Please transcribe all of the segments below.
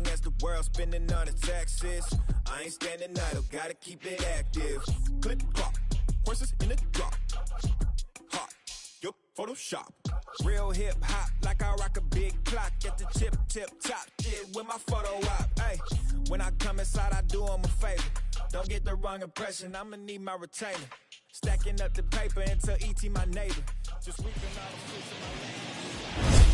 long as the world's spending on the taxes. I ain't standing idle, gotta keep it active. Click clock, horses in the drop. Hot, yup, Photoshop. Real hip hop, like I rock a big clock at the tip top. Shit with my photo op. Hey, when I come inside, I do 'em a favor. Don't get the wrong impression, I'ma need my retainer. Stacking up the paper until E.T. my neighbor. Just reaping all the fruits of my land.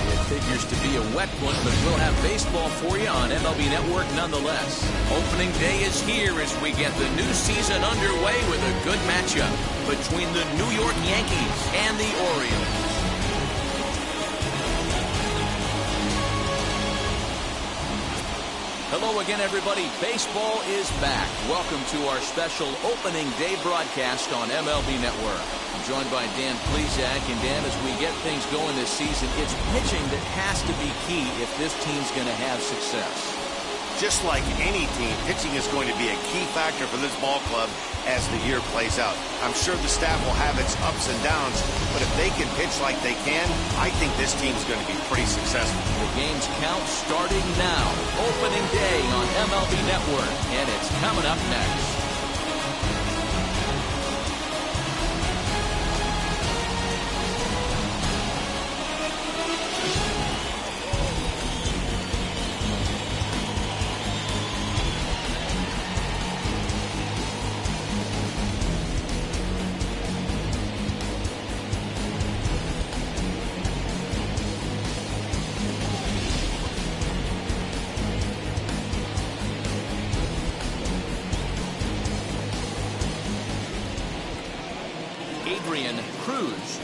It figures to be a wet one, but we'll have baseball for you on MLB Network nonetheless. Opening day is here as we get the new season underway with a good matchup between the New York Yankees and the Orioles. Hello again, everybody. Baseball is back. Welcome to our special opening day broadcast on MLB Network. I'm joined by Dan Plesac. And Dan, as we get things going this season, it's pitching that has to be key if this team's going to have success. Just like any team, pitching is going to be a key factor for this ball club as the year plays out. I'm sure the staff will have its ups and downs, but if they can pitch like they can, I think this team is going to be pretty successful. The game's count starting now. Opening day on MLB Network, and it's coming up next.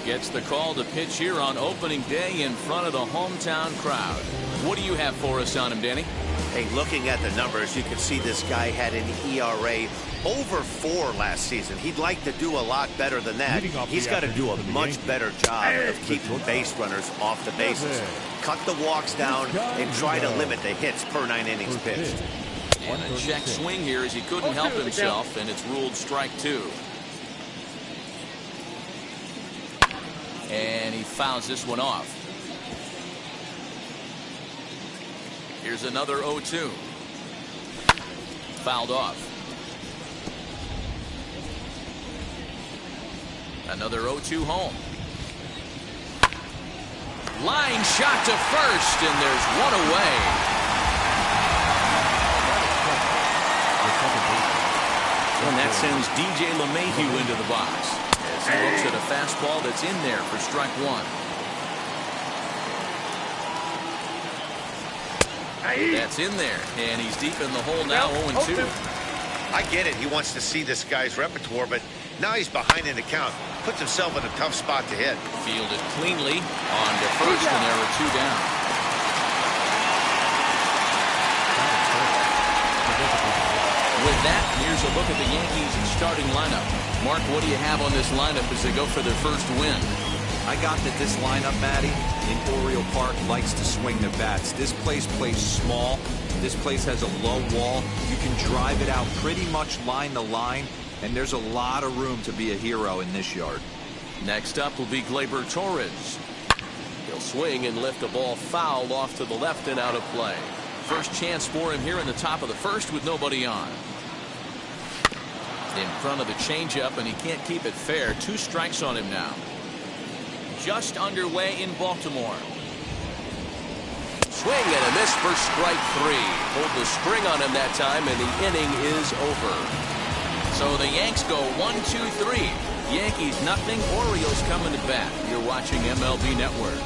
Gets the call to pitch here on opening day in front of the hometown crowd. What do you have for us on him, Danny? Hey, looking at the numbers, you can see this guy had an ERA over 4 last season. He'd like to do a lot better than that. He's got to do a much better job of keeping base runners off the bases. Cut the walks down and try to limit the hits per 9 innings pitched. And a check swing here as he couldn't help himself, and it's ruled strike 2. And he fouls this one off. Here's another 0-2. Fouled off. Another 0-2 home. Line shot to first, and there's one away. And that sends DJ LeMahieu into the box. He looks at a fastball that's in there for strike 1. That's in there, and he's deep in the hole now, 0-2. I get it. He wants to see this guy's repertoire, but now he's behind in the count. Puts himself in a tough spot to hit. Fielded cleanly on to first, and there are 2 down. With that, here's a look at the Yankees' starting lineup. Mark, what do you have on this lineup as they go for their first win? I got that this lineup, Matty, in Oriole Park likes to swing the bats. This place plays small. This place has a low wall. You can drive it out pretty much line to line, and there's a lot of room to be a hero in this yard. Next up will be Gleyber Torres. He'll swing and lift a ball foul off to the left and out of play. First chance for him here in the top of the first with nobody on. In front of the changeup, and he can't keep it fair. 2 strikes on him now. Just underway in Baltimore. Swing and a miss for strike 3. Pulled the string on him that time, and the inning is over. So the Yanks go 1-2-3. Yankees nothing. Orioles coming to bat. You're watching MLB Network.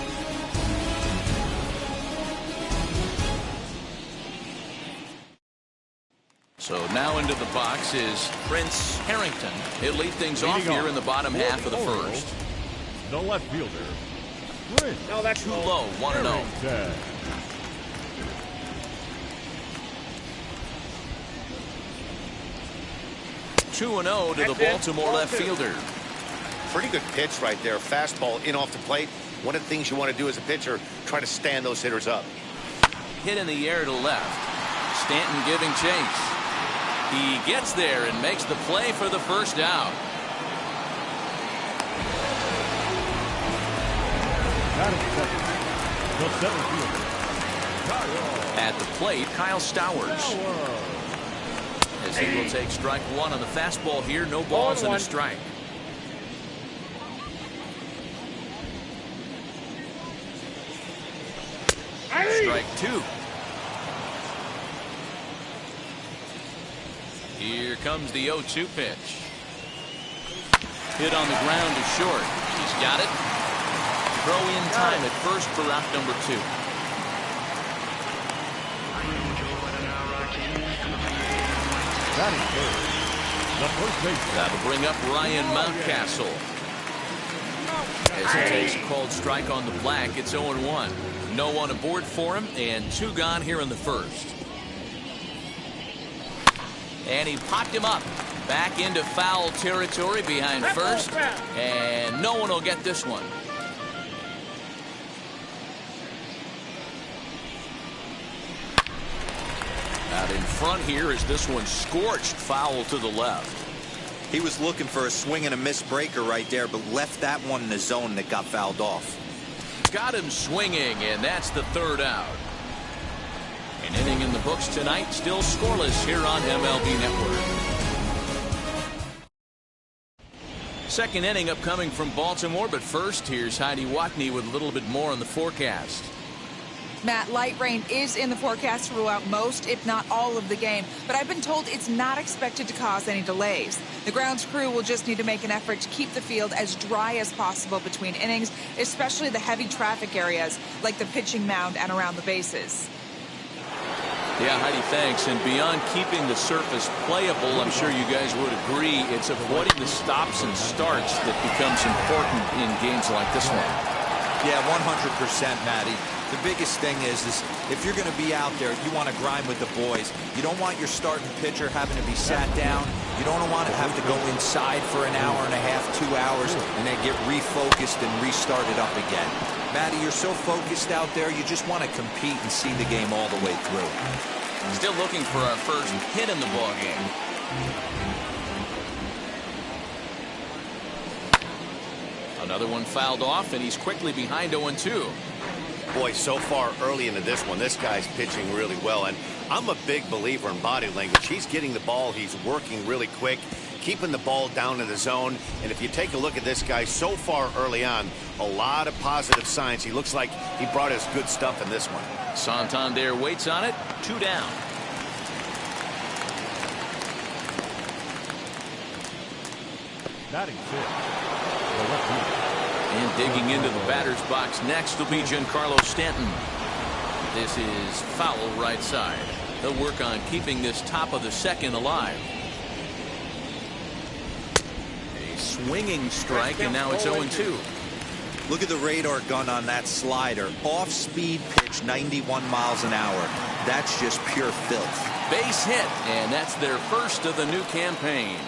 So now into the box is Prince Harrington. He'll lead things off here in the bottom half of the first. The left fielder. No, that's too low. 1-0. 2-0 to the Baltimore left fielder. Pretty good pitch right there. Fastball in off the plate. One of the things you want to do as a pitcher, try to stand those hitters up. Hit in the air to left. Stanton giving chase. He gets there and makes the play for the first out. The center fielder, At the plate, Kyle Stowers. As he will take strike one on the fastball here. No balls and a strike. Strike two. Here comes the 0-2 pitch. Hit on the ground to short. He's got it. Throw in time at first for out number 2. Batting third, the first baseman. That'll bring up Ryan Mountcastle. As he takes a called strike on the black, it's 0-1. No one aboard for him, and 2 gone here in the first. And he popped him up. Back into foul territory behind first. And no one will get this one. Out in front here is this one scorched foul to the left. He was looking for a swing and a miss breaker right there, but left that one in the zone that got fouled off. Got him swinging, and that's the 3rd out. An inning in the books tonight, still scoreless here on MLB Network. Second inning upcoming from Baltimore, but first, here's Heidi Watney with a little bit more on the forecast. Matt, light rain is in the forecast throughout most, if not all, of the game, but I've been told it's not expected to cause any delays. The grounds crew will just need to make an effort to keep the field as dry as possible between innings, especially the heavy traffic areas like the pitching mound and around the bases. Yeah, Heidi, thanks. And beyond keeping the surface playable, I'm sure you guys would agree, it's avoiding the stops and starts that becomes important in games like this one. Yeah, 100%, Matty. The biggest thing is if you're going to be out there, you want to grind with the boys. You don't want your starting pitcher having to be sat down. You don't want to have to go inside for an hour and a half, 2 hours, and then get refocused and restarted up again. Matty, you're so focused out there, you just want to compete and see the game all the way through. Still looking for our first hit in the ball game. Another one fouled off, and he's quickly behind 0-2. Boy, so far early into this one, this guy's pitching really well, and I'm a big believer in body language. He's getting the ball, he's working really quick, keeping the ball down in the zone, and if you take a look at this guy so far early on, a lot of positive signs. He looks like he brought us good stuff in this one. Santander waits on it. 2 down. Batting fifth, the left fielder. And digging into the batter's box next will be Giancarlo Stanton. This is foul right side. He'll work on keeping this top of the second alive. A swinging strike, and now it's 0-2. Look at the radar gun on that slider. Off-speed pitch, 91 miles an hour. That's just pure filth. Base hit, and that's their first of the new campaign.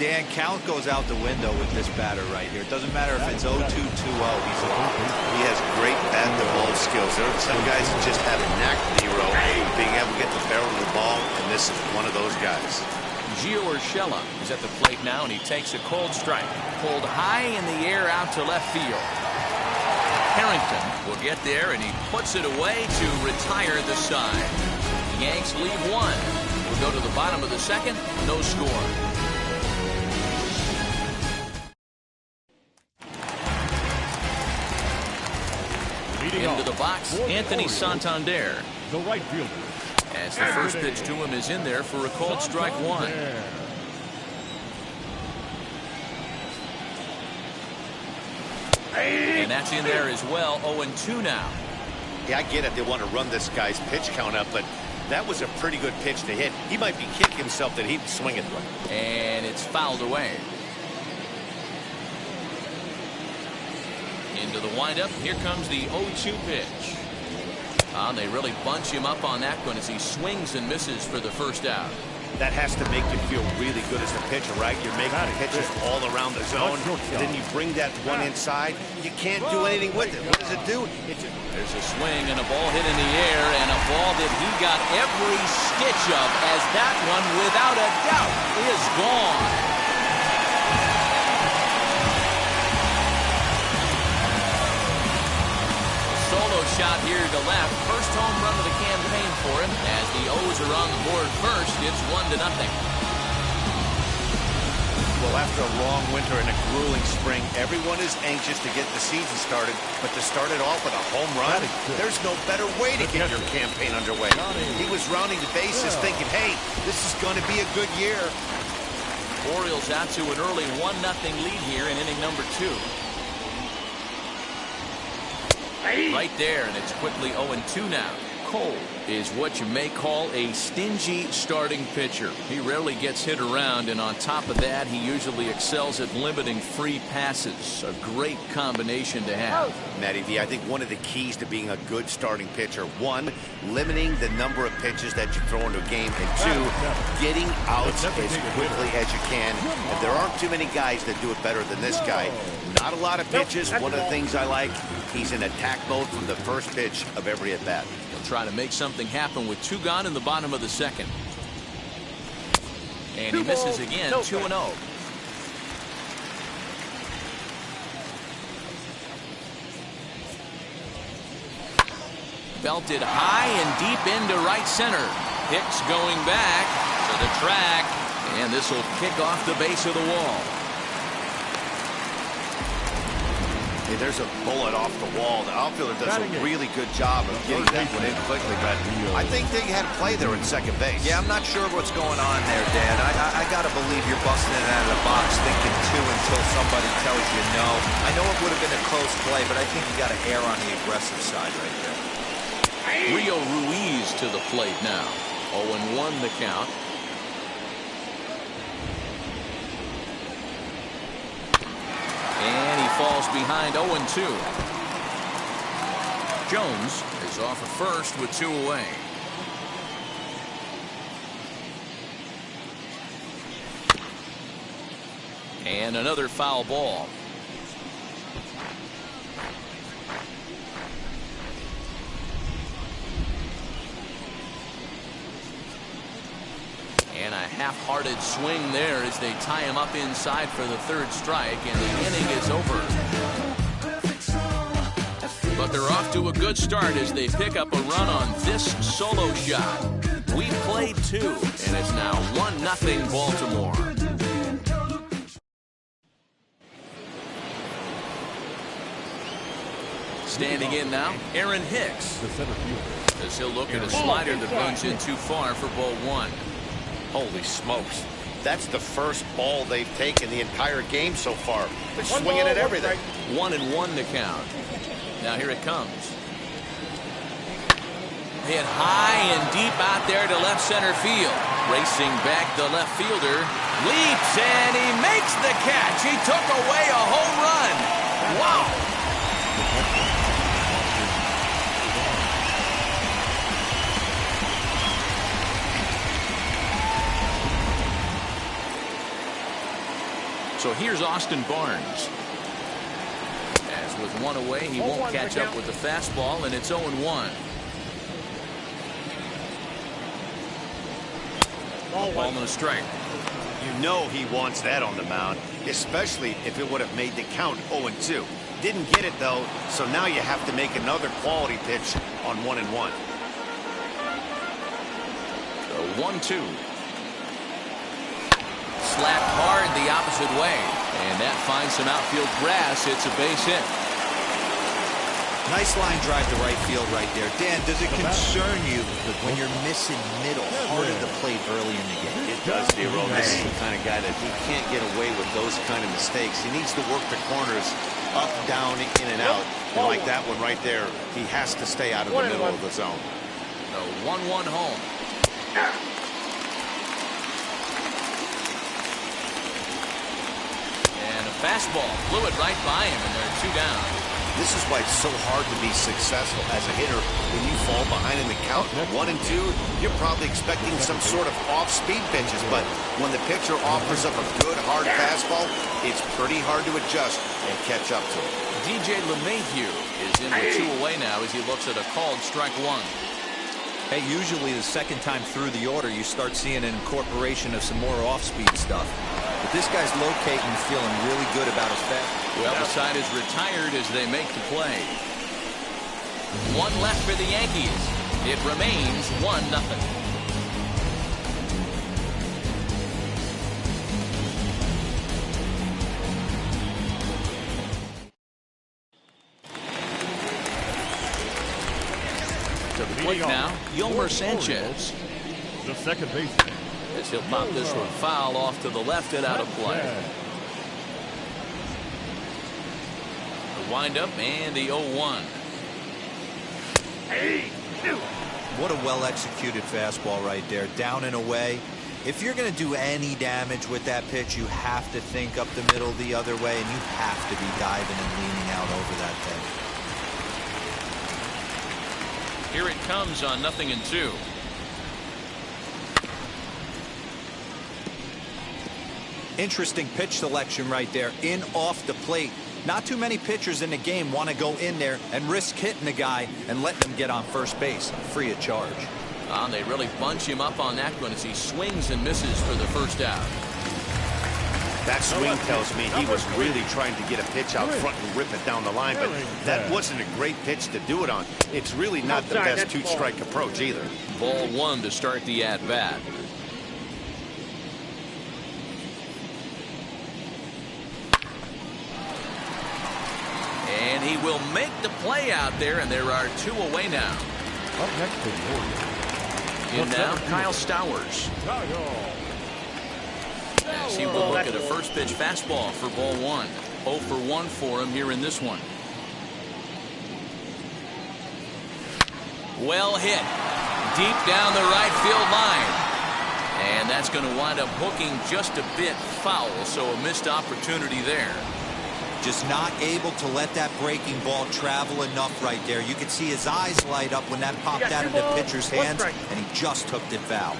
Dan, count goes out the window with this batter right here. It doesn't matter if it's 0-2, 2-0. He has great bat-to-ball skills. There are some guys that just have a knack for being able to get the barrel of the ball, and this is one of those guys. Gio Urshela is at the plate now, and he takes a cold strike. Pulled high in the air out to left field. Harrington will get there, and he puts it away to retire the side. The Yanks lead 1. We'll go to the bottom of the second. No score. Into the box, Anthony Santander. The right fielder. As the first pitch to him is in there for a called strike 1. And that's in there as well. 0-2 now. Yeah, I get it. They want to run this guy's pitch count up, but that was a pretty good pitch to hit. He might be kicking himself that he'd swing it right. And it's fouled away. Into the windup. Here comes the 0-2 pitch. They really bunch him up on that one as he swings and misses for the first out. That has to make you feel really good as a pitcher, right? You're making pitches all around the zone, and then you bring that one inside. You can't do anything with it. What does it do? There's a swing and a ball hit in the air, and a ball that he got every stitch of, as that one, without a doubt, is gone. shot here to left. First home run of the campaign for him. As the O's are on the board first, it's 1-0. Well, after a long winter and a grueling spring, everyone is anxious to get the season started. But to start it off with a home run, there's no better way to get your campaign underway. He was rounding the bases thinking, hey, this is going to be a good year. Orioles out to an early 1-0 lead here in inning number 2. Right there, and it's quickly 0-2 now. Cole is what you may call a stingy starting pitcher. He rarely gets hit around, and on top of that, he usually excels at limiting free passes. A great combination to have. Matty V, I think one of the keys to being a good starting pitcher, one, limiting the number of pitches that you throw into a game, and two, getting outs as quickly as you can. And there aren't too many guys that do it better than this guy. Not a lot of pitches. One of the things I like, he's in attack mode from the first pitch of every at-bat. Try to make something happen with 2 gone in the bottom of the second. And he misses again, 2-0. Belted high and deep into right center. Hicks going back to the track, and this will kick off the base of the wall. There's a bullet off the wall. The outfielder does a really good job of getting that one in quickly, but I think they had a play there at second base. Yeah, I'm not sure what's going on there, Dan. I got to believe you're busting it out of the box thinking 2 until somebody tells you no. I know it would have been a close play, but I think you got to err on the aggressive side right there. Rio Ruiz to the plate now. 0-1 the count. And he falls behind 0-2. Jones is off at first with 2 away. And another foul ball. And a half-hearted swing there as they tie him up inside for the 3rd strike, and the inning is over. But they're off to a good start as they pick up a run on this solo shot. We played 2, and it's now 1-0 Baltimore. Standing in now, Aaron Hicks. The center fielder. As he'll look at a slider that runs in too far for ball 1. Holy smokes. That's the first ball they've taken the entire game so far. They're swinging at everything. 1-1 to count. Now here it comes. Hit high and deep out there to left center field. Racing back, the left fielder leaps, and he makes the catch. He took away a home run. Wow. So here's Austin Barnes. As with 1 away, he won't catch up with the fastball, and it's 0-1. Ball and a strike. You know he wants that on the mound, especially if it would have made the count 0-2. Didn't get it, though, so now you have to make another quality pitch on 1-1. So 1-2. Slapped hard the opposite way, and that finds some outfield grass. It's a base hit. Nice line drive to right field right there. Dan, does it concern you when you're missing middle hard at the plate early in the game? It does, Zero. This is the kind of guy that he can't get away with those kind of mistakes. He needs to work the corners up, down, in and out. And like that one right there, he has to stay out of the middle of the zone. So 1-1 home. And a fastball blew it right by him, and they're 2 down. This is why it's so hard to be successful as a hitter when you fall behind in the count 1-2. You're probably expecting some sort of off-speed pitches, but when the pitcher offers up a good hard fastball, it's pretty hard to adjust and catch up to it. DJ LeMahieu is in with 2 away now as he looks at a called strike 1. Hey, usually the second time through the order, you start seeing an incorporation of some more off-speed stuff. But this guy's locating, feeling really good about his bat. Well, the side is retired as they make the play. One left for the Yankees. It remains 1-0. To the plate now, Yolmer Sanchez. The second baseman. As he'll pop this one foul off to the left and out of play. The windup and the 0-1. What a well-executed fastball right there. Down and away. If you're going to do any damage with that pitch, you have to think up the middle the other way, and you have to be diving and leaning out over that thing. Here it comes on 0-2. Interesting pitch selection right there. In off the plate. Not too many pitchers in the game want to go in there and risk hitting the guy and let them get on first base free of charge. They really bunch him up on that one as he swings and misses for the first out. That swing tells me he was really trying to get a pitch out front and rip it down the line, but that wasn't a great pitch to do it on. It's really not the best two-strike approach either. Ball one to start the at-bat. And he will make the play out there, and there are two away now. Up next for the Orioles. In now, Kyle Stowers. As he will look at a first pitch fastball for ball one. 0 for 1 for him here in this one. Well hit. Deep down the right field line. And that's going to wind up hooking just a bit foul, so a missed opportunity there. Just not able to let that breaking ball travel enough right there. You could see his eyes light up when that popped out of the pitcher's hands, and he just hooked it foul.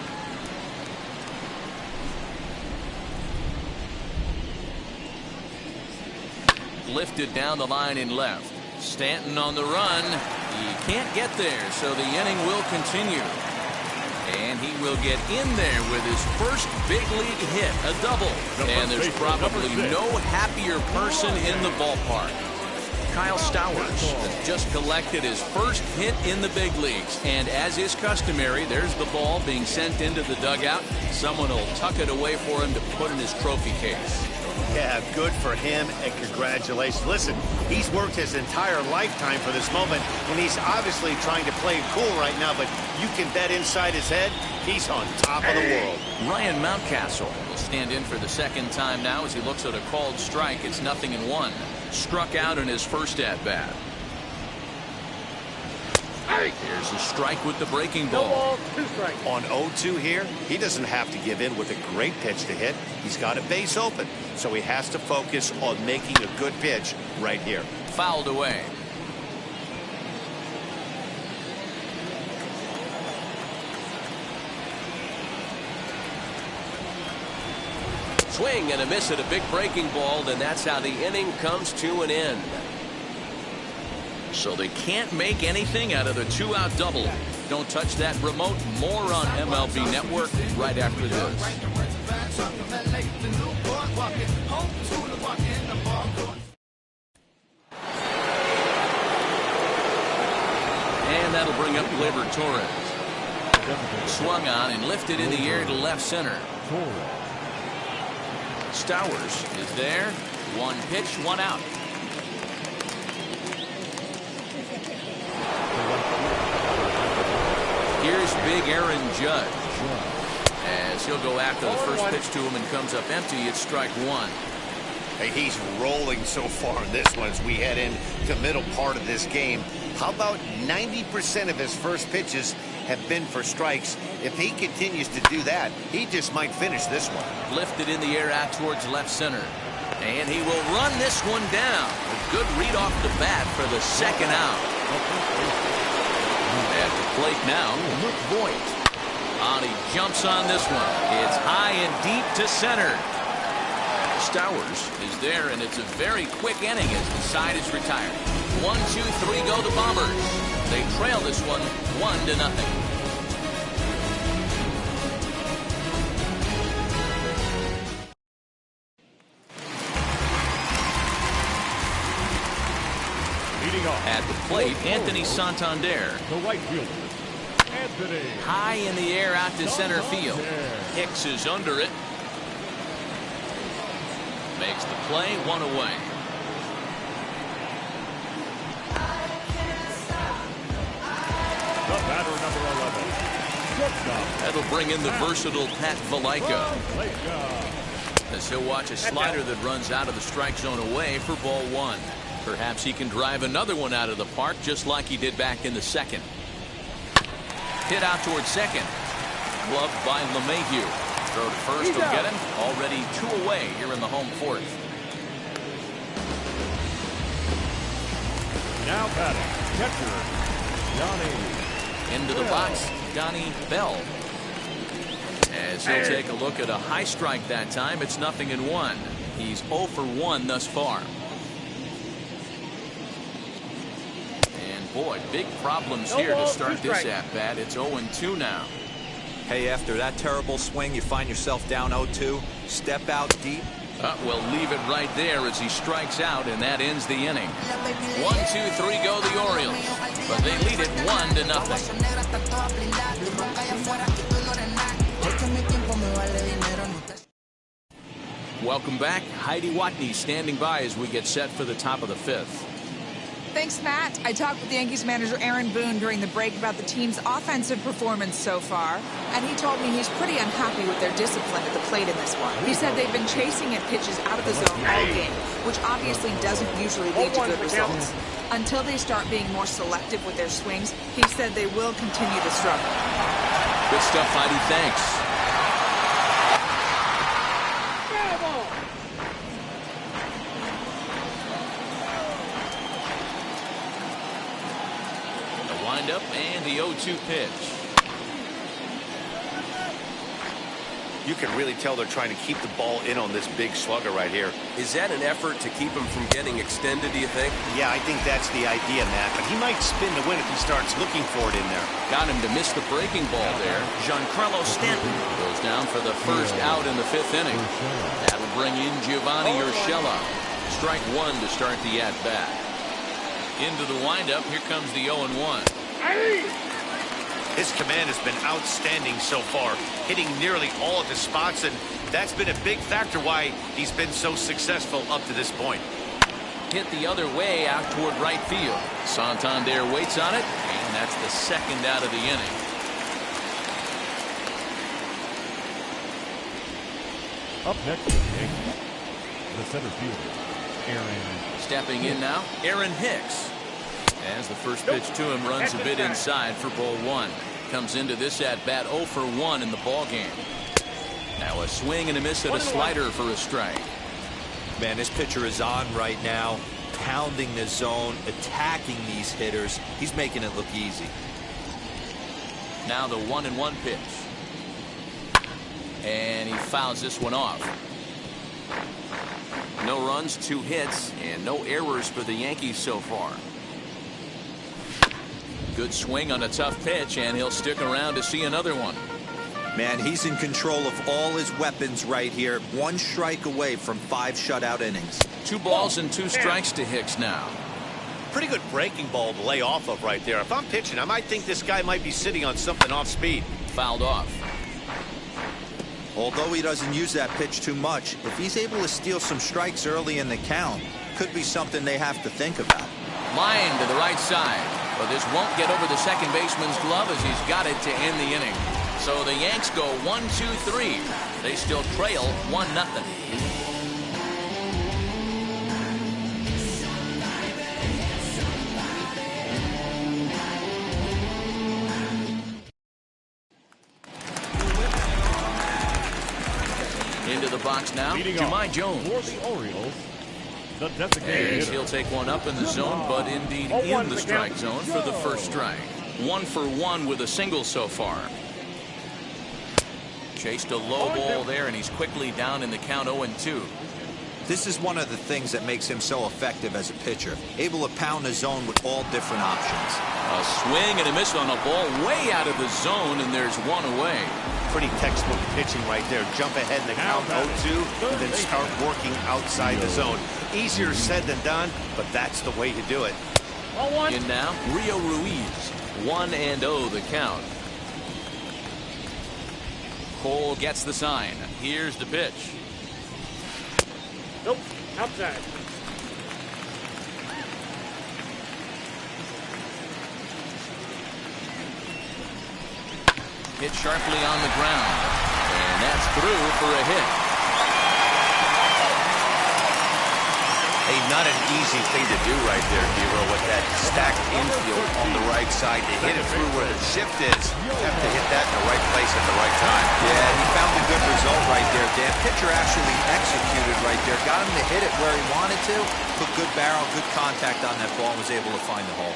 Lifted down the line in left. Stanton on the run. He can't get there, so the inning will continue. And he will get in there with his first big league hit, a double. And there's probably no happier person in the ballpark. Kyle Stowers has just collected his first hit in the big leagues. And as is customary, there's the ball being sent into the dugout. Someone will tuck it away for him to put in his trophy case. Yeah, good for him, and congratulations. Listen, he's worked his entire lifetime for this moment, and he's obviously trying to play it cool right now, but you can bet inside his head, he's on top of the world. Ryan Mountcastle will stand in for the second time now as he looks at a called strike. It's 0-1. Struck out in his first at-bat. Here's a strike with the breaking ball. On 0-2 here, he doesn't have to give in with a great pitch to hit. He's got a base open, so he has to focus on making a good pitch right here. Fouled away. Swing and a miss at a big breaking ball, and that's how the inning comes to an end. So they can't make anything out of the two-out double. Don't touch that remote. More on MLB Network right after this. And that'll bring up Gleyber Torres. Swung on and lifted in the air to left center. Stowers is there. One pitch, one out. Here's big Aaron Judge. As he'll go after the first pitch to him and comes up empty, it's strike one. Hey, he's rolling so far in this one as we head into the middle part of this game. How about 90% of his first pitches have been for strikes? If he continues to do that, he just might finish this one. Lifted in the air out towards left center. And he will run this one down. A good read off the bat for the second out. At the plate now, Luke Voigt. He jumps on this one. It's high and deep to center. Stowers is there, and it's a very quick inning as the side is retired. 1, 2, 3 go the Bombers. They trail this one 1-0. At the plate, Anthony Santander. The right fielder, Anthony. High in the air out to center field. Hicks is under it. Makes the play, 1 away. The batter, number 11. Shortstop. That'll bring in the versatile Pat Valaika, as he'll watch a slider that runs out of the strike zone away for ball 1. Perhaps he can drive another one out of the park just like he did back in the second. Hit out towards second. Gloved by LeMahieu. Throw to first will get him. Already 2 away here in the home 4th. Now batting, catcher, Johnny. Into the box, Donnie Bell. As he'll take a look at a high strike that time, it's 0-1. He's 0 for 1 thus far. And boy, big problems here to start this at-bat. It's 0-2 now. Hey, after that terrible swing, you find yourself down 0-2. Step out deep. We'll leave it right there as he strikes out, and that ends the inning. 1, 2, 3 go the Orioles, but they lead it 1-0. Welcome back. Heidi Watney standing by as we get set for the top of the 5th. Thanks, Matt. I talked with Yankees manager Aaron Boone during the break about the team's offensive performance so far, and he told me he's pretty unhappy with their discipline at the plate in this one. He said they've been chasing at pitches out of the zone all game, which obviously doesn't usually lead to good results. Until they start being more selective with their swings, he said they will continue to struggle. Good stuff, Heidi. Thanks. Up and the 0-2 pitch. You can really tell they're trying to keep the ball in on this big slugger right here. Is that an effort to keep him from getting extended, do you think? Yeah, I think that's the idea, Matt. But he might spin to win if he starts looking for it in there. Got him to miss the breaking ball there. Giancarlo Stanton goes down for the first out in the 5th inning. That'll bring in Giovanni Urshela. Strike 1 to start the at-bat. Into the windup. Here comes the 0-1. His command has been outstanding so far, hitting nearly all of his spots, and that's been a big factor why he's been so successful up to this point. Hit the other way out toward right field. Santander waits on it, and that's the 2nd out of the inning. Up next, the center fielder, Aaron. Stepping in now, Aaron Hicks. As the first pitch to him runs a bit inside for ball 1. Comes into this at-bat 0 for 1 in the ball game. Now a swing and a miss at a slider for a strike. Man, this pitcher is on right now, pounding the zone, attacking these hitters. He's making it look easy. Now the 1-1 pitch. And he fouls this one off. No runs, 2 hits, and no errors for the Yankees so far. Good swing on a tough pitch, and he'll stick around to see another one. Man, he's in control of all his weapons right here. 1 strike away from 5 shutout innings. 2 balls and 2 strikes to Hicks now. Pretty good breaking ball to lay off of right there. If I'm pitching, I might think this guy might be sitting on something off speed. Fouled off. Although he doesn't use that pitch too much, if he's able to steal some strikes early in the count, could be something they have to think about. Line to the right side. But this won't get over the second baseman's glove as he's got it to end the inning. So the Yanks go 1-2-3. They still trail 1-0. Into the box now, Jahmai Jones. For the Orioles, the designated hitter. He'll take one up in the zone, but indeed in the strike zone for the first strike. 1 for 1 with a single so far. Chased a low ball there, and he's quickly down in the count 0-2. This is one of the things that makes him so effective as a pitcher. Able to pound the zone with all different options. A swing and a miss on a ball way out of the zone, and there's 1 away. Pretty textbook pitching right there. Jump ahead in the count 0-2 and then start working outside the zone. Easier said than done, but that's the way to do it. In now, Rio Ruiz. 1-0 the count. Cole gets the sign. Here's the pitch. Nope. Outside. Hit sharply on the ground. And that's through for a hit. Hey, not an easy thing to do right there, Dero, with that stacked infield on the right side. To hit it through where the shift is, you have to hit that in the right place at the right time. Yeah, he found a good result right there, Dan. Pitcher actually executed right there. Got him to hit it where he wanted to. Put good barrel, good contact on that ball, and was able to find the hole.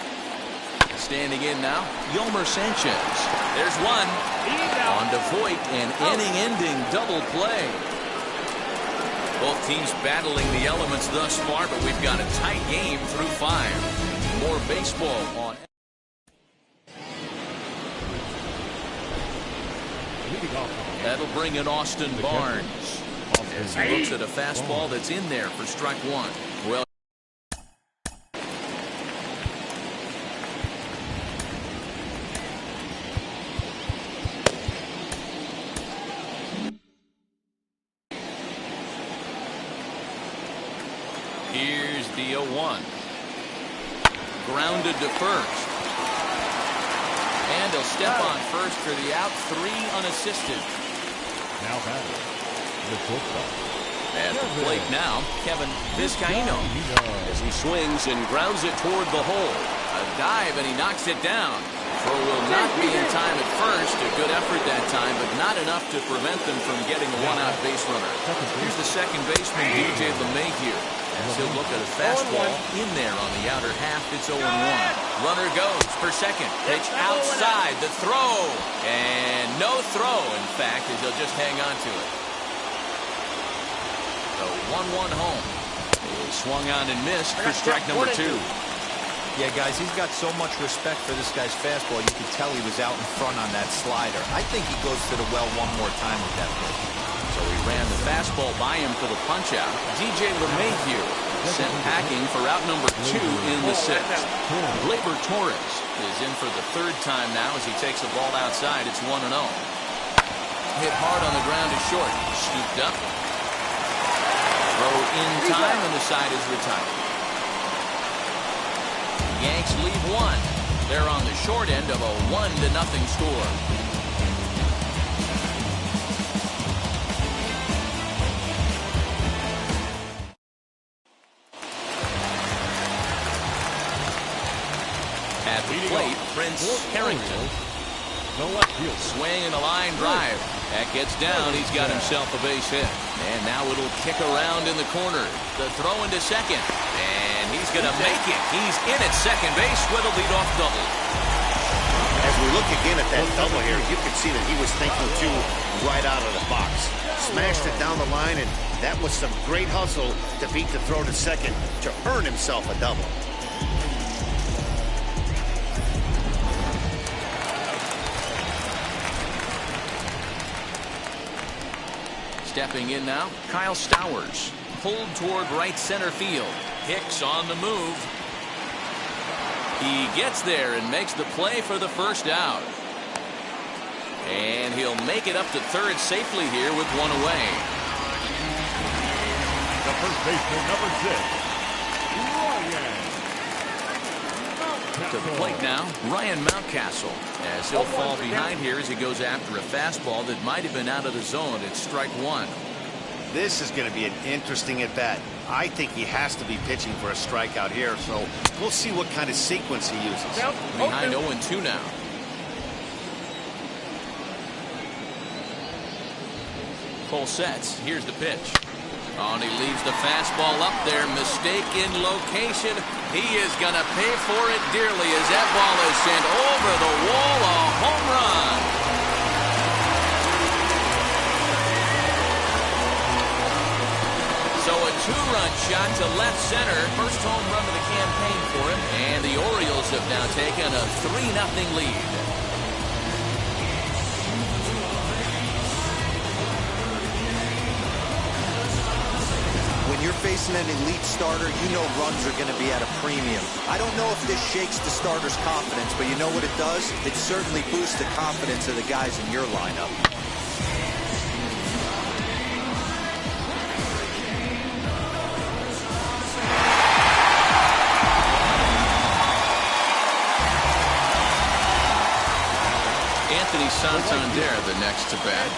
Standing in now, Yolmer Sanchez. There's one. On to Voit, an inning-ending double play. Both teams battling the elements thus far, but we've got a tight game through 5. More baseball on. That'll bring in Austin Barnes as he looks at a fastball that's in there for strike 1. Well, here's the 0-1. Grounded to first. And he'll step on first for the out. 3 unassisted. Now batting, the shortstop. At the plate now, Kevin Vizcaíno as he swings and grounds it toward the hole. A dive and he knocks it down. Throw will not be in time at first. A good effort that time, but not enough to prevent them from getting a one-out base runner. Here's the second baseman, DJ LeMahieu. As he'll look at a fastball in there on the outer half. It's 0-1. Runner goes for second. Pitch outside. The throw. And no throw, in fact, as he'll just hang on to it. The 1-1 home. He swung on and missed for strike number 2. Yeah, guys, he's got so much respect for this guy's fastball. You could tell he was out in front on that slider. I think he goes to the well one more time with that pitch. So he ran the fastball by him for the punch-out. DJ LeMahieu sent packing for out number 2 in the 6th. Gleyber Torres is in for the 3rd time now as he takes the ball outside. It's 1-0. Hit hard on the ground to short. Scooped up. Throw in time, and the side is retired. Yanks lead 1. They're on the short end of a 1-0 score. At the plate, Prince Harrington. Swing and a line drive. That gets down. He's got himself a base hit. And now it'll kick around in the corner. The throw into second. And he's going to make it. He's in at second base with a leadoff double. As we look again at that double here, you can see that he was thinking too right out of the box. Smashed it down the line, and that was some great hustle to beat the throw to second to earn himself a double. Stepping in now, Kyle Stowers. Pulled toward right center field. Hicks on the move. He gets there and makes the play for the first out. And he'll make it up to third safely here with 1 away. The first baseman, number 6. To the plate now, Ryan Mountcastle, as he'll fall behind here as he goes after a fastball that might have been out of the zone. It's strike 1. This is going to be an interesting at-bat. I think he has to be pitching for a strikeout here, so we'll see what kind of sequence he uses. Behind 0-2 now. Cole sets. Here's the pitch. Oh, and he leaves the fastball up there. Mistake in location. He is going to pay for it dearly as that ball is sent over the wall. A home run. So a 2-run shot to left center. First home run of the campaign for him. And the Orioles have now taken a 3-0 lead. When you're facing facing an elite starter, you know runs are going to be at a premium. I don't know if this shakes the starter's confidence, but you know what it does? It certainly boosts the confidence of the guys in your lineup. Santander, the next to bat.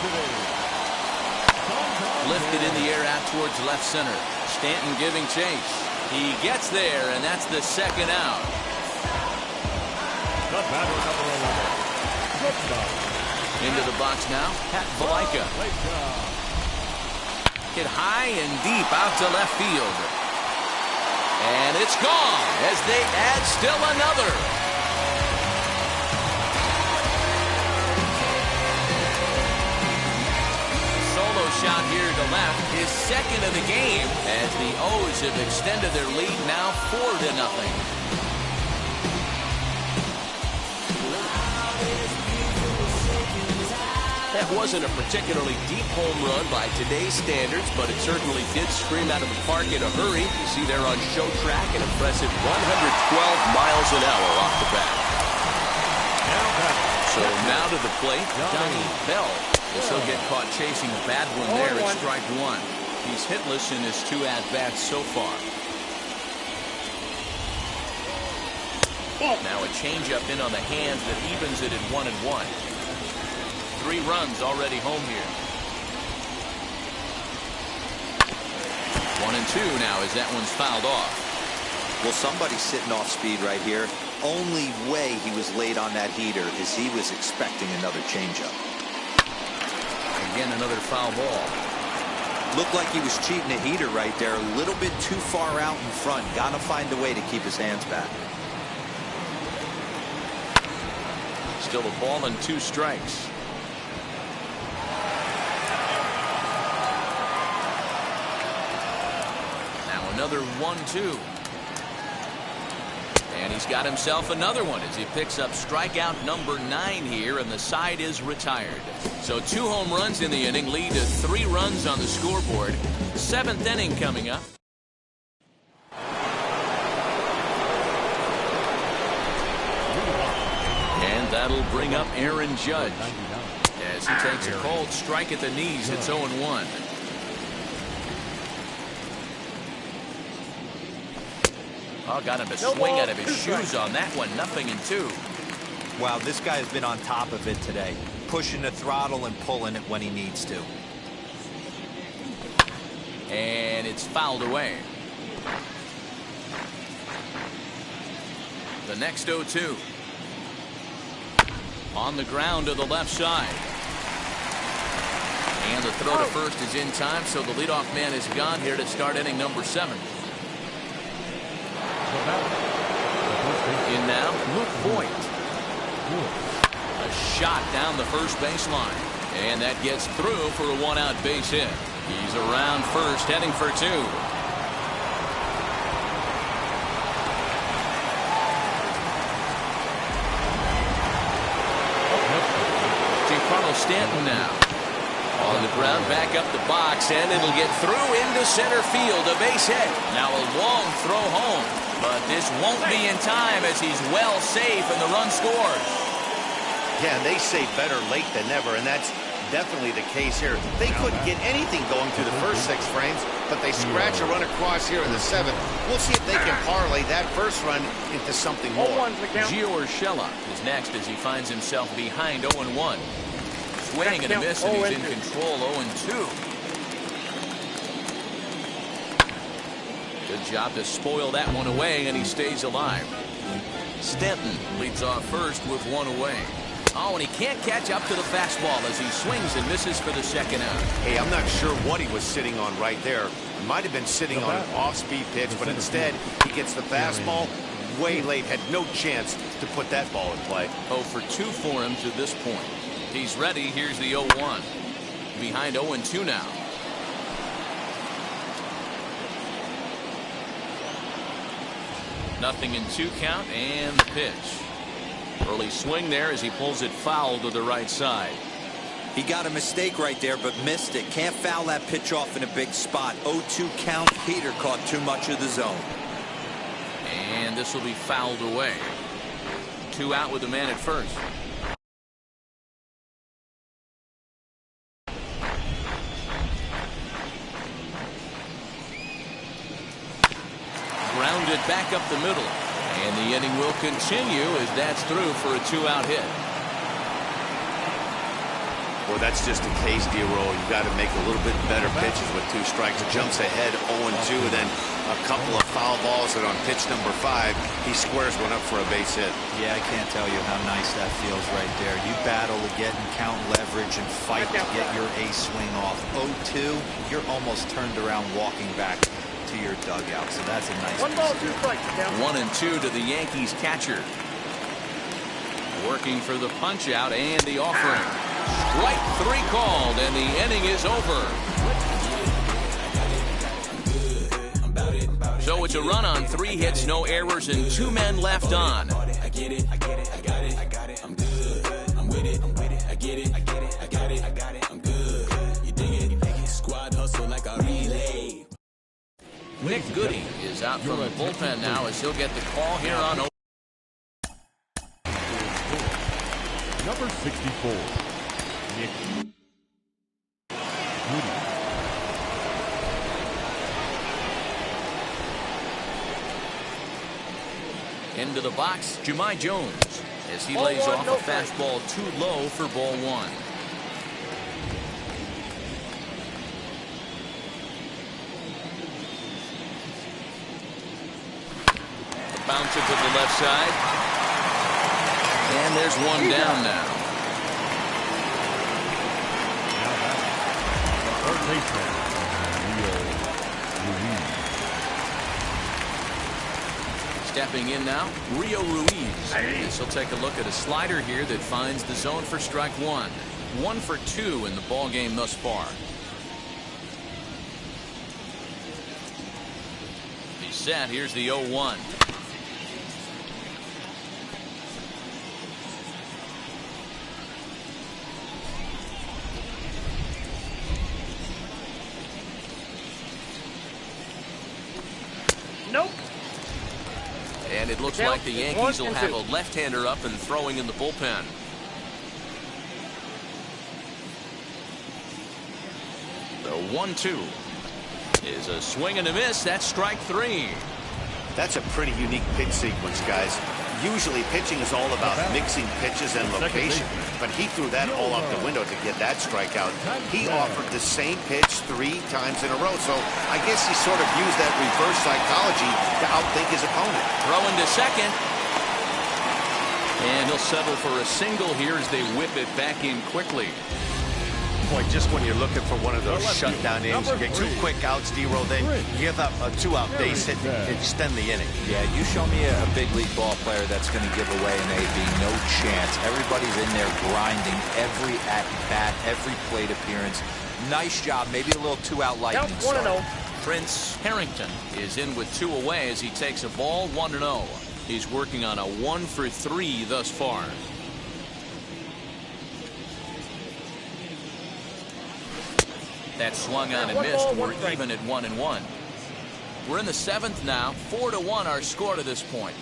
Lifted in the air out towards left center. Stanton giving chase. He gets there, and that's the second out. The batter, number 11. Into the box now, Pat Valaika. Hit high and deep out to left field. And it's gone as they add still another. Shot here to left, his second of the game, as the O's have extended their lead now 4-0. That wasn't a particularly deep home run by today's standards, but it certainly did scream out of the park in a hurry. You see there on show track an impressive 112 miles an hour off the bat. So now to the plate, Donnie Bell. Guess he'll get caught chasing a bad one there at strike one. He's hitless in his 2 at-bats so far. Now a changeup in on the hands that evens it at 1-1. 3 runs already home here. 1-2 now as that one's fouled off. Well, somebody's sitting off speed right here. Only way he was late on that heater is he was expecting another changeup. Again, another foul ball. Looked like he was cheating a heater right there. A little bit too far out in front. Got to find a way to keep his hands back. Still a ball and 2 strikes. Now another 1-2. And he's got himself another one as he picks up strikeout number 9 here, and the side is retired. So 2 home runs in the inning lead to 3 runs on the scoreboard. 7th inning coming up. And that'll bring up Aaron Judge as he takes a cold strike at the knees. It's 0-1. Oh, got him to swing out of his shoes on that one. 0-2. Wow, this guy has been on top of it today. Pushing the throttle and pulling it when he needs to. And it's fouled away. The next 0-2. On the ground to the left side. And the throw to first is in time, so the leadoff man is gone here to start inning number 7. In now, Luke Voigt. A shot down the first baseline. And that gets through for a 1-out base hit. He's around first, heading for 2. Giancarlo Stanton now. On the ground, back up the box, and it'll get through into center field. A base hit. Now a long throw home. But this won't be in time as he's well safe and the run scores. Yeah, and they say better late than never, and that's definitely the case here. They couldn't get anything going through the first 6 frames, but they scratch a run across here in the 7th. We'll see if they can parlay that first run into something more. Gio Urshela is next as he finds himself behind 0-1. Swing and a miss, and he's in control. 0-2. Good job to spoil that one away, and he stays alive. Stanton leads off first with 1 away. Oh, and he can't catch up to the fastball as he swings and misses for the second out. Hey, I'm not sure what he was sitting on right there. He might have been sitting on an off-speed pitch, but instead he gets the fastball way late. Had no chance to put that ball in play. 0 for 2 for him to this point. He's ready. Here's the 0-1. Behind 0-2 now. Nothing in 2 count, and the pitch. Early swing there as he pulls it foul to the right side. He got a mistake right there, but missed it. Can't foul that pitch off in a big spot. 0-2 count. Peter caught too much of the zone. And this will be fouled away. 2 out with the man at first. Grounded back up the middle. And the inning will continue as that's through for a 2-out hit. Well, that's just a case, D-Roll. You got to make a little bit better pitches with 2 strikes. Jumps ahead 0-2, then a couple of foul balls, and on pitch number 5, he squares one up for a base hit. Yeah, I can't tell you how nice that feels right there. You battle to get and count leverage and fight to get your ace swing off. 0-2, you're almost turned around walking back to your dugout, so that's a nice 1 ball, 2 strikes. 1-2 to the Yankees catcher. Working for the punch out and the offering. Strike 3 called, and the inning is over. So it's a run on 3 hits, no errors, and 2 men left on. I get it, I get it, I got it, I got it, I'm good. I'm with it, I'm with it, I get it, I get it, I got it, I got it, I'm good. You dig it, you dig it. Squad hustle like a relay. Nick Goody is out from the bullpen now as he'll get the call here on. Number 64, Nick Goody. Into the box, Jahmai Jones as he lays off a fastball too low for ball 1. Bounce it to the left side. And there's one down now. Third baseman, Ruiz. Stepping in now, Rio Ruiz. This will take a look at a slider here that finds the zone for strike 1. 1 for 2 in the ball game thus far. He's set. Here's the 0-1. Nope. And it looks like the Yankees will have a left-hander up and throwing in the bullpen. The 1-2 is a swing and a miss. That's strike 3. That's a pretty unique pitch sequence, guys. Usually pitching is all about mixing pitches and location, but he threw that all out the window to get that strikeout. He offered the same pitch 3 times in a row, so I guess he sort of used that reverse psychology to outthink his opponent. Throwing to second. And he'll settle for a single here as they whip it back in quickly. Boy, just when you're looking for one of those shutdown innings, you get 2 quick outs, D-Roll, then you give up a 2-out base hit and extend the inning. Yeah, you show me a big league ball player that's going to give away an AB. No chance. Everybody's in there grinding every at-bat, every plate appearance. Nice job. Maybe a little 2-out lightning start. Prince Harrington is in with 2 away as he takes a ball 1-0. He's working on a 1 for 3 thus far. That swung on and missed. We're even at 1-1. We're in the 7th now. 4-1 our score to this point.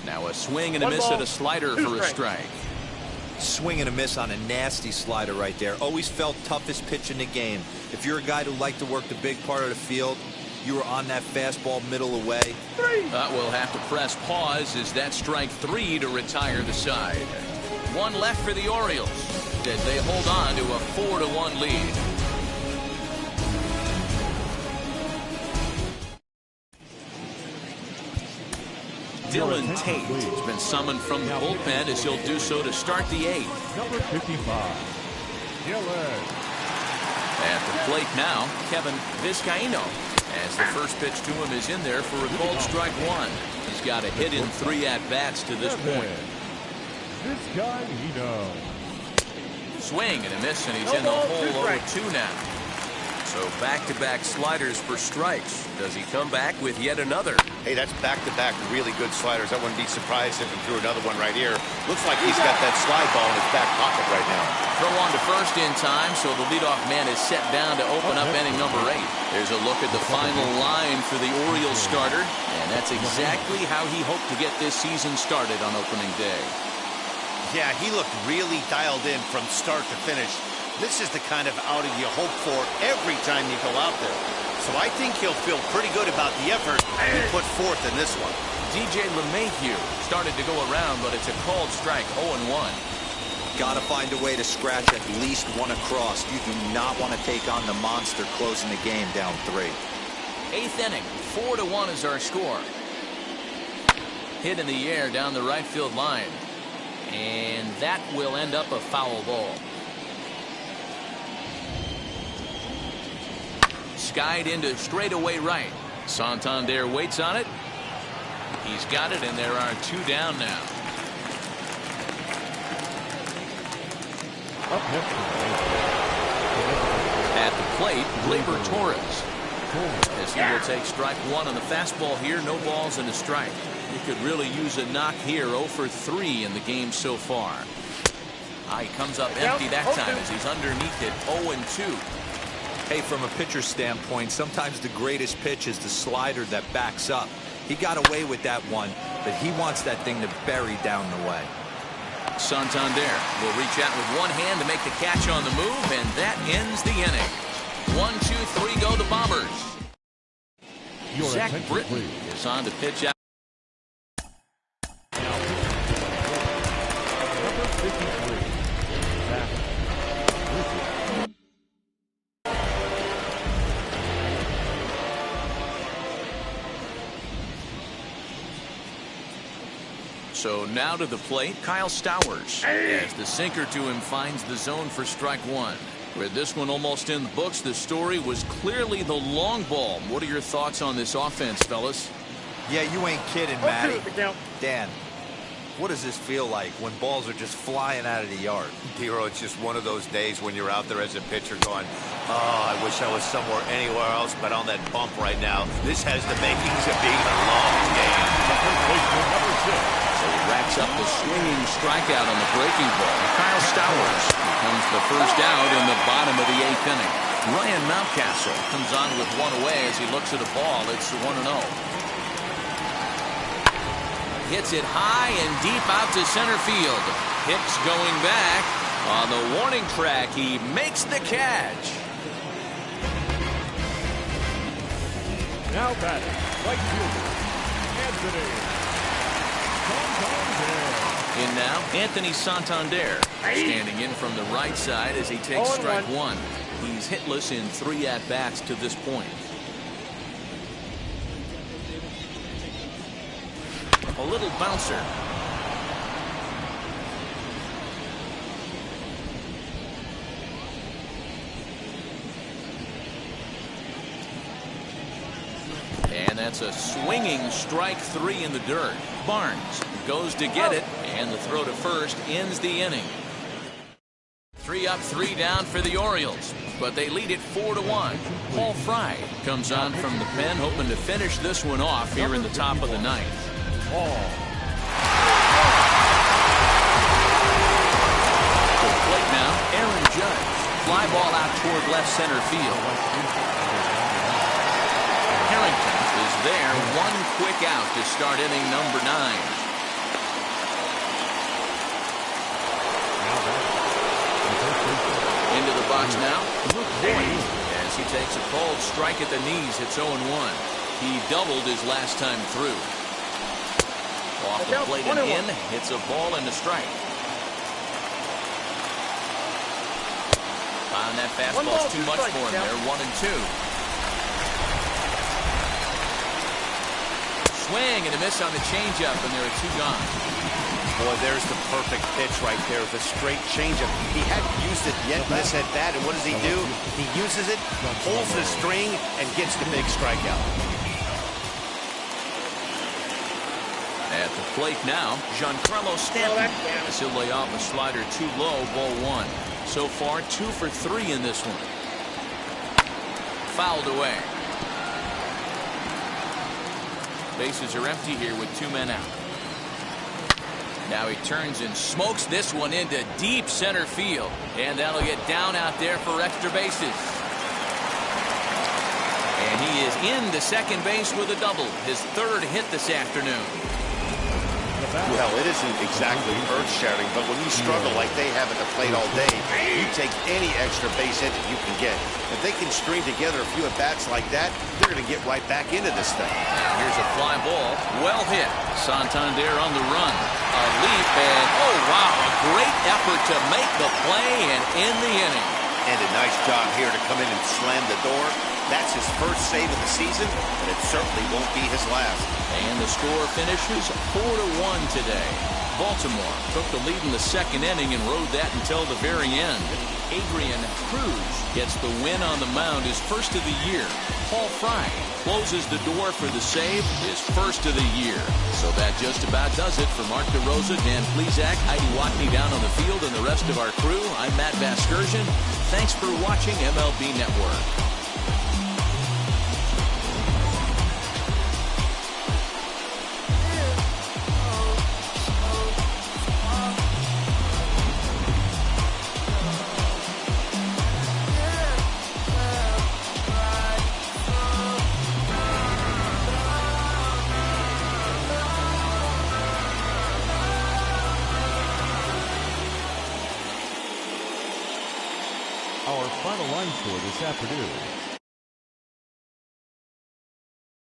Now a swing and a miss at a slider for a strike. Swing and a miss on a nasty slider right there. Always felt toughest pitch in the game. If you're a guy who liked to work the big part of the field, you were on that fastball middle away. We'll have to press pause as that's strike 3 to retire the side. 1 left for the Orioles as they hold on to a 4-1 lead. Dylan Tate has been summoned from the bullpen as he'll do so to start the 8th. Number 55, Dylan. At the plate now, Kevin Vizcaíno, as the first pitch to him is in there for a called strike 1. He's got a hit in 3 at-bats to this point. Vizcaíno. Swing and a miss, and he's in the hole 0-2 now. So back-to-back sliders for strikes. Does he come back with yet another? Hey, that's back-to-back really good sliders. I wouldn't be surprised if he threw another one right here. Looks like he's got that slide ball in his back pocket right now. Throw on to first in time, so the leadoff man is set down to open up inning number 8. There's a look at the final line for the Orioles starter, and that's exactly how he hoped to get this season started on opening day. Yeah, he looked really dialed in from start to finish. This is the kind of outing you hope for every time you go out there. So I think he'll feel pretty good about the effort he put forth in this one. DJ LeMahieu started to go around, but it's a called strike, 0-1. Got to find a way to scratch at least one across. You do not want to take on the monster closing the game down 3. 8th inning, 4-1 is our score. Hit in the air down the right field line. And that will end up a foul ball. Skied into straightaway right. Santander waits on it. He's got it, and there are 2 down now. At the plate, Gleyber Torres. As he will take strike 1 on the fastball here. No balls and a strike. He could really use a knock here. 0 for 3 in the game so far. He comes up empty that time as he's underneath it. 0-2. Hey, from a pitcher's standpoint, sometimes the greatest pitch is the slider that backs up. He got away with that one, but he wants that thing to bury down the way. Santander will reach out with one hand to make the catch on the move, and that ends the inning. 1, 2, 3 go the Bombers. Zach Britton is on to pitch out. Number 53, Zach Britton. So now to the plate, Kyle Stowers. As the sinker to him finds the zone for strike 1. With this one almost in the books, the story was clearly the long ball. What are your thoughts on this offense, fellas? Yeah, you ain't kidding, Matty. Dan, what does this feel like when balls are just flying out of the yard? Hero, it's just one of those days when you're out there as a pitcher going, oh, I wish I was somewhere anywhere else but on that bump right now. This has the makings of being a long game. So he racks up the swinging strikeout on the breaking ball. Kyle Stowers becomes the first out in the bottom of the 8th inning. Ryan Mountcastle comes on with one away as he looks at a ball. It's 1-0. Hits it high and deep out to center field. Hicks going back. On the warning track, he makes the catch. Now batting, right fielder, Anthony Santander. In now, Anthony Santander. Standing in from the right side as he takes strike 1. He's hitless in 3 at-bats to this point. A little bouncer. And that's a swinging strike 3 in the dirt. Barnes goes to get it, and the throw to first ends the inning. 3 up, 3 down for the Orioles, but they lead it 4-1. Paul Fry comes on from the pen, hoping to finish this one off here in the top of the 9th. To the plate now, Aaron Judge. Fly ball out toward left center field. Harrington is there, 1 quick out to start inning number 9. Into the box now, Luke Voigt, as he takes a cold strike at the knees. It's 0-1. He doubled his last time through. Off the plate and in, hits a ball and a strike. And that fastball's too much for him there. 1-2. Swing and a miss on the changeup, and there are 2 gone. Boy, there's the perfect pitch right there. The straight changeup. He hadn't used it yet in this at bat, and what does he do? He uses it, pulls the string, and gets the big strikeout. At the plate now, Giancarlo Stanton. As he'll lay off a slider too low, ball 1. So far, 2 for 3 in this one. fouled away. Bases are empty here with 2 men out. Now he turns and smokes this one into deep center field. And that'll get down out there for extra bases. And he is in to second base with a double. His 3rd hit this afternoon. Well, it isn't exactly earth-shattering, but when you struggle like they have at the plate all day, you take any extra base hit that you can get. If they can string together a few at-bats like that, they're going to get right back into this thing. Here's a fly ball. Well hit. Santander on the run. A leap, and oh, wow, a great effort to make the play and end the inning. And a nice job here to come in and slam the door. That's his first save of the season, but it certainly won't be his last. And the score finishes 4-1 today. Baltimore took the lead in the 2nd inning and rode that until the very end. Adrian Cruz gets the win on the mound, his 1st of the year. Paul Fry closes the door for the save, his 1st of the year. So that just about does it for Mark DeRosa, Dan Plesac, Heidi Watney down on the field, and the rest of our crew. I'm Matt Vasgersian. Thanks for watching MLB Network. Our final line score this afternoon: